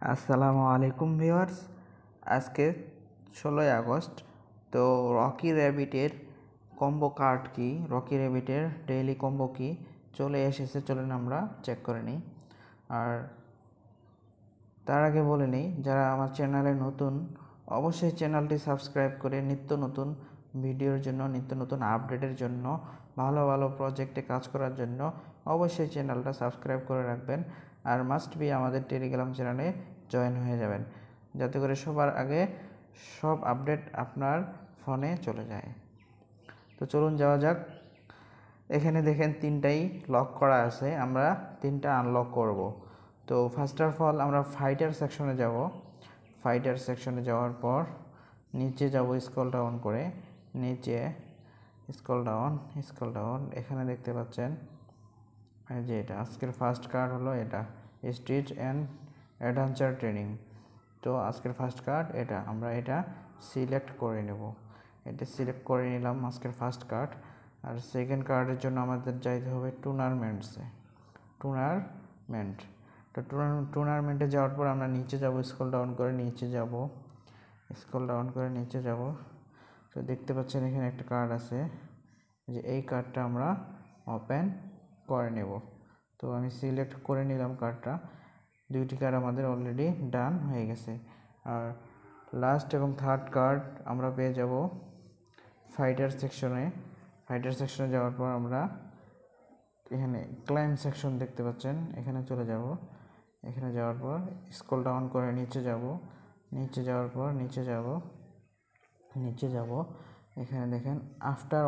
আসসালামু আলাইকুম ভিউয়ার্স। আজকে 16ই আগস্ট। তো রকি র্যাবিটের কম্বো কার্ড কি, রকি র্যাবিটের ডেইলি কম্বো কি চলে এসেছে, চলেন আমরা চেক করে নিই। আর তার আগে বলে নিই, যারা আমার চ্যানেলে নতুন অবশ্যই চ্যানেলটি সাবস্ক্রাইব করে নিত্য নতুন ভিডিওর জন্য, নিত্য নতুন আপডেটের জন্য, ভালো ভালো প্রজেক্টে কাজ করার জন্য অবশ্যই চ্যানেলটা সাবস্ক্রাইব করে রাখবেন। আর মাস্ট বি আমাদের টেলিগ্রাম চ্যানেলে জয়েন হয়ে যাবেন, যাতে করে সবার আগে সব আপডেট আপনার ফোনে চলে যায়। তো চলুন যাওয়া যাক। এখানে দেখেন তিনটাই লক করা আছে, আমরা তিনটা আনলক করব। তো ফার্স্ট অফ অল আমরা ফাইটার সেকশনে যাব। ফাইটার সেকশনে যাওয়ার পর নিচে যাব, স্ক্রল ডাউন করে নিচে স্ক্রল ডাউন, এখানে দেখতে পাচ্ছেন এই যে এটা আজকের ফার্স্ট কার্ড হলো এটা, স্ট্রিট অ্যান্ড অ্যাডভেঞ্চার ট্রেনিং। তো আজকের ফার্স্ট কার্ড এটা, আমরা এটা সিলেক্ট করে নেব। এটা সিলেক্ট করে নিলাম আজকের ফার্স্ট কার্ড। আর সেকেন্ড কার্ডের জন্য আমাদের যাইতে হবে টুর্নামেন্টসে, টুর্নামেন্ট। তো টুর্নামেন্টে যাওয়ার পর আমরা নিচে যাব, স্ক্রল ডাউন করে নিচে যাব। তো দেখতে পাচ্ছেন এখানে একটা কার্ড আছে, যে এই কার্ডটা আমরা ওপেন করে নেব। তো আমি সিলেক্ট করে নিলাম কার্ডটা, দুইটি কার্ড আমাদের অলরেডি ডান হয়ে গেছে। আর লাস্ট এবং থার্ড কার্ড আমরা পেয়ে যাব ফাইটার সেকশনে যাওয়ার পর আমরা এখানে ক্লাইম সেকশন দেখতে পাচ্ছেন, এখানে চলে যাব। এখানে যাওয়ার পর স্ক্রল ডাউন করে নিচে যাওয়ার পর নিচে যাব। এখানে দেখেন আফটার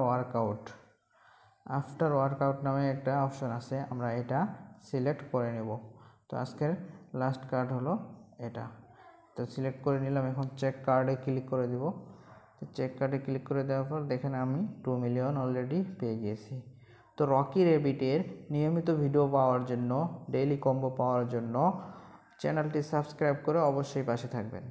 ওয়ার্কআউট নামে একটা অপশন আছে, আমরা এটা সিলেক্ট করে নেব। তো আজকের লাস্ট কার্ড হলো এটা। তো সিলেক্ট করে নিলাম, এখন চেক কার্ডে ক্লিক করে দিব। তো চেক কার্ডে ক্লিক করে দেওয়ার পর দেখেন আমি 2 মিলিয়ন অলরেডি পেয়ে গিয়েছি। তো রকি র্যাবিটের নিয়মিত ভিডিও পাওয়ার জন্য, ডেইলি কম্বো পাওয়ার জন্য চ্যানেলটি সাবস্ক্রাইব করে অবশ্যই পাশে থাকবেন।